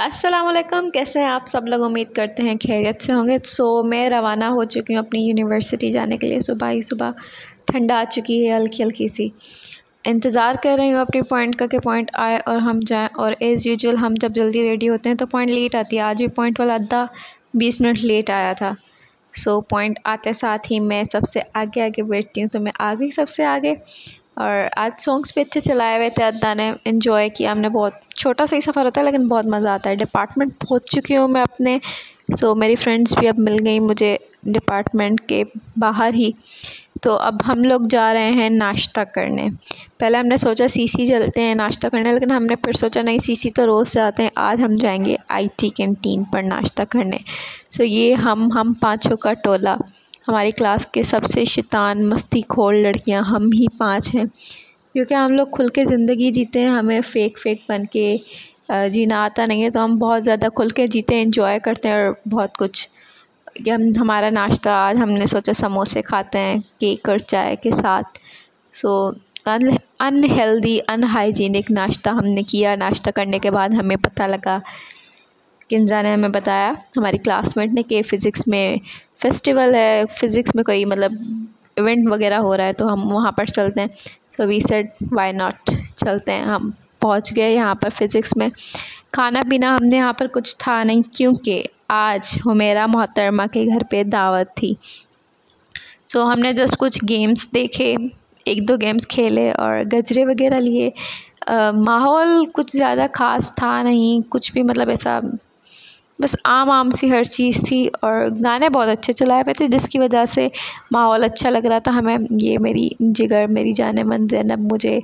अस्सलामुअलैकुम, कैसे हैं आप सब लोग। उम्मीद करते हैं खैरियत से होंगे। मैं रवाना हो चुकी हूँ अपनी यूनिवर्सिटी जाने के लिए। सुबह ही सुबह ठंड आ चुकी है, हल्की हल्की सी। इंतज़ार कर रही हूँ अपनी पॉइंट का कि पॉइंट आए और हम जाएं। और एज़ यूजुअल हम जब जल्दी रेडी होते हैं तो पॉइंट लेट आती है। आज भी पॉइंट वाला आधा 20 मिनट लेट आया था। पॉइंट आते साथ ही मैं सबसे आगे आगे बैठती हूँ, तो मैं आ गई सबसे आगे। और आज सॉन्ग्स भी अच्छे चलाए हुए थे, अद्दा ने इन्जॉय किया हमने। बहुत छोटा सा ही सफ़र होता है लेकिन बहुत मज़ा आता है। डिपार्टमेंट पहुँच चुकी हूँ मैं अपने। मेरी फ्रेंड्स भी अब मिल गई मुझे डिपार्टमेंट के बाहर ही। तो अब हम लोग जा रहे हैं नाश्ता करने। पहले हमने सोचा सीसी चलते हैं नाश्ता करने, लेकिन हमने फिर सोचा नहीं, सीसी तो रोज़ जाते हैं, आज हम जाएंगे आईटी कैंटीन पर नाश्ता करने। ये हम पाँचों का टोला, हमारी क्लास के सबसे शैतान मस्तीखोर लड़कियां हम ही 5 हैं, क्योंकि हम लोग खुल के ज़िंदगी जीते हैं। हमें फ़ेक बन के जीना आता नहीं है, तो हम बहुत ज़्यादा खुल के जीते हैं, एंजॉय करते हैं और बहुत कुछ। हमारा नाश्ता आज हमने सोचा समोसे खाते हैं केक और चाय के साथ। अनहेल्दी अनहाइजीनिक नाश्ता हमने किया। नाश्ता करने के बाद हमें पता लगा, किन्जा ने हमें बताया, हमारी क्लासमेट ने, कि फ़िज़िक्स में फेस्टिवल है, फ़िज़िक्स में कोई मतलब इवेंट वगैरह हो रहा है, तो हम वहाँ पर चलते हैं। वी सेड व्हाई नॉट, चलते हैं। हम पहुँच गए यहाँ पर फ़िज़िक्स में। खाना पीना हमने यहाँ पर कुछ था नहीं, क्योंकि आज हुमैरा मोहतरमा के घर पे दावत थी। हमने जस्ट कुछ गेम्स देखे, 1-2 गेम्स खेले और गजरे वगैरह लिए। माहौल कुछ ज़्यादा ख़ास था नहीं, कुछ भी मतलब ऐसा, बस आम सी हर चीज़ थी। और गाने बहुत अच्छे चलाए हुए थे, जिसकी वजह से माहौल अच्छा लग रहा था हमें। ये मेरी जिगर, मेरी जान-ए-मन ज़ैनब मुझे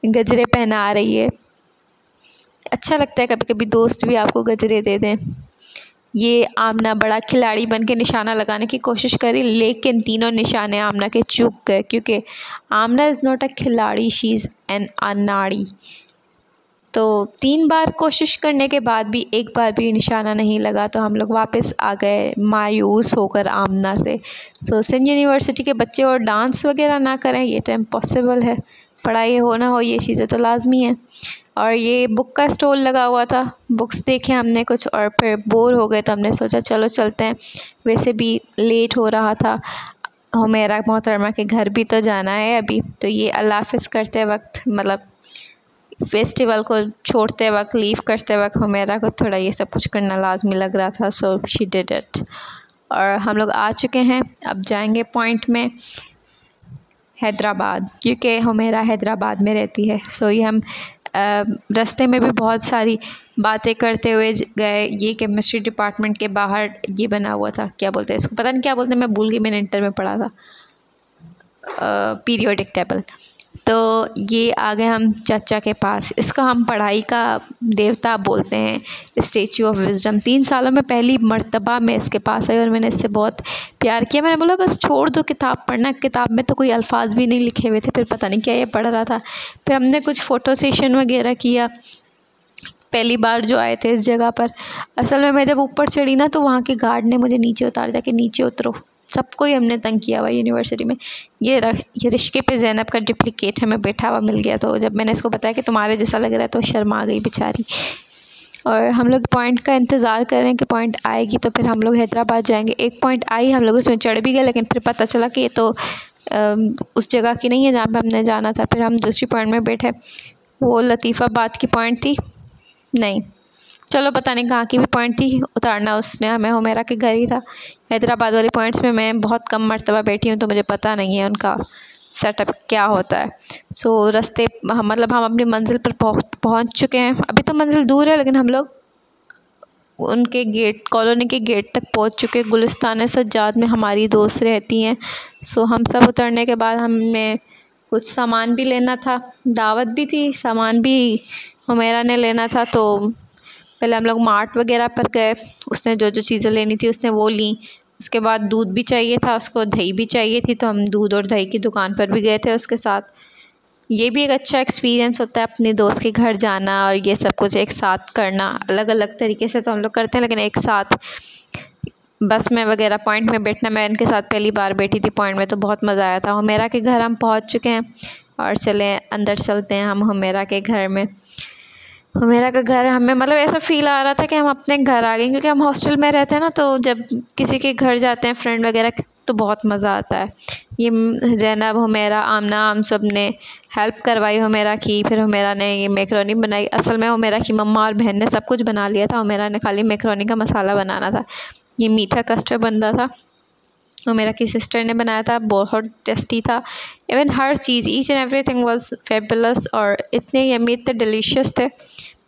गजरे पहना रही है। अच्छा लगता है कभी कभी दोस्त भी आपको गजरे दे दें। ये आमना बड़ा खिलाड़ी बन के निशाना लगाने की कोशिश करी, लेकिन तीनों निशाने आमना के चूक गए, क्योंकि आमना इज़ नॉट अ खिलाड़ी, शी इज़ एन अनाड़ी। 3 बार कोशिश करने के बाद भी एक बार भी निशाना नहीं लगा, तो हम लोग वापस आ गए मायूस होकर आमना से। सिंध यूनिवर्सिटी के बच्चे और डांस वगैरह ना करें, ये तो इम्पॉसिबल है। पढ़ाई हो ना हो, ये चीज़ें तो लाजमी हैं। और ये बुक का स्टॉल लगा हुआ था, बुक्स देखे हमने कुछ, और फिर बोर हो गए तो हमने सोचा चलो चलते हैं। वैसे भी लेट हो रहा था, हुमैरा मोहतरमा के घर भी तो जाना है अभी। तो ये अल्लाह हाफ़िज़ करते वक्त, मतलब फेस्टिवल को छोड़ते वक्त, लीव करते वक्त, हुमैरा को थोड़ा ये सब कुछ करना लाजमी लग रहा था। She did it. और हम लोग आ चुके हैं, अब जाएंगे पॉइंट में हैदराबाद, क्योंकि हुमैरा हैदराबाद में रहती है। ये हम रास्ते में भी बहुत सारी बातें करते हुए गए। ये केमिस्ट्री डिपार्टमेंट के बाहर ये बना हुआ था, क्या बोलते हैं इसको, पता नहीं क्या बोलते हैं, मैं भूल गई, मैंने इंटर में पढ़ा था, पीरियोडिक टेबल। ये आ गए हम चाचा के पास। इसका हम पढ़ाई का देवता बोलते हैं, स्टैचू ऑफ विजडम। 3 सालों में पहली मर्तबा मैं इसके पास आई और मैंने इससे बहुत प्यार किया। मैंने बोला बस छोड़ दो किताब पढ़ना, किताब में तो कोई अल्फाज भी नहीं लिखे हुए थे। फिर पता नहीं क्या ये पढ़ रहा था। फिर हमने कुछ फ़ोटो सेशन वगैरह किया, पहली बार जो आए थे इस जगह पर। असल में मैं जब ऊपर चढ़ी ना, तो वहाँ के गार्ड ने मुझे नीचे उतार दिया कि नीचे उतरो। सबको ही हमने तंग किया हुआ यूनिवर्सिटी में। ये रिश्के पे ज़ैनब का डुप्लिकेट हमें बैठा हुआ मिल गया। तो जब मैंने इसको बताया कि तुम्हारे जैसा लग रहा है, तो शर्मा गई बेचारी। और हम लोग पॉइंट का इंतज़ार कर रहे हैं कि पॉइंट आएगी तो फिर हम लोग हैदराबाद जाएंगे। एक पॉइंट आई, हम लोग उसमें चढ़ भी गए, लेकिन फिर पता चला कि ये तो उस जगह की नहीं है जहाँ पर हमने जाना था। फिर हम दूसरी पॉइंट में बैठे, वो लतीफ़ाबाद की पॉइंट थी, नहीं चलो पता नहीं कहाँ की भी पॉइंट थी, उतारना उसने हमें हुमैरा के घर ही था। हैदराबाद वाली पॉइंट्स में मैं बहुत कम मर्तबा बैठी हूँ, तो मुझे पता नहीं है उनका सेटअप क्या होता है। रास्ते मतलब हम अपनी मंजिल पर पहुँच चुके हैं। अभी तो मंजिल दूर है, लेकिन हम लोग उनके गेट, कॉलोनी के गेट तक पहुँच चुके। गुलिस्तान सज्जाद में हमारी दोस्त रहती हैं। हम सब उतरने के बाद हमें कुछ सामान भी लेना था, दावत भी थी, सामान भी हुमैरा ने लेना था। तो पहले हम लोग मार्ट वगैरह पर गए, उसने जो जो चीज़ें लेनी थी उसने वो ली। उसके बाद दूध भी चाहिए था उसको, दही भी चाहिए थी, तो हम दूध और दही की दुकान पर भी गए थे उसके साथ। ये भी एक अच्छा एक्सपीरियंस होता है, अपने दोस्त के घर जाना और ये सब कुछ एक साथ करना। अलग अलग तरीके से तो हम लोग करते हैं, लेकिन एक साथ बस में वगैरह पॉइंट में बैठना, मैं इनके साथ पहली बार बैठी थी पॉइंट में, तो बहुत मज़ा आया था। हुमैरा के घर हम पहुँच चुके हैं और चले अंदर चलते हैं हम हुमैरा के घर में। हुमेरा का घर हमें मतलब ऐसा फ़ील आ रहा था कि हम अपने घर आ गए, क्योंकि हम हॉस्टल में रहते हैं ना, तो जब किसी के घर जाते हैं फ्रेंड वगैरह तो बहुत मज़ा आता है। ये ज़ैनब, हुमेरा, आमना, हम सब ने हेल्प करवाई हुमेरा की। फिर हुमेरा ने ये मैकरोनी बनाई। असल में हुमेरा की मम्मा और बहन ने सब कुछ बना लिया था, हुमेरा ने खाली मैकरोनी का मसाला बनाना था। ये मीठा कस्टर्ड बन रहा था, हुमेरा की सिस्टर ने बनाया था, बहुत टेस्टी था। Even her cheese, each and everything was fabulous, और इतने यम्मी, इतने डिलीशियस थे।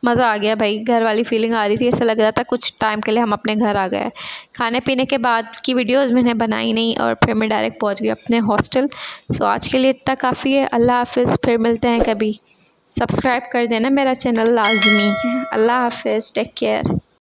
मज़ा आ गया भाई, घर वाली फीलिंग आ रही थी, ऐसा लग रहा था कुछ टाइम के लिए हम अपने घर आ गए। खाने पीने के बाद की वीडियोस मैंने बनाई नहीं, और फिर मैं डायरेक्ट पहुंच गई अपने हॉस्टल। सो आज के लिए इतना काफ़ी है। अल्लाह हाफिज़, फिर मिलते हैं कभी। सब्सक्राइब कर देना मेरा चैनल लाजमी। अल्लाह हाफिज़, टेक केयर।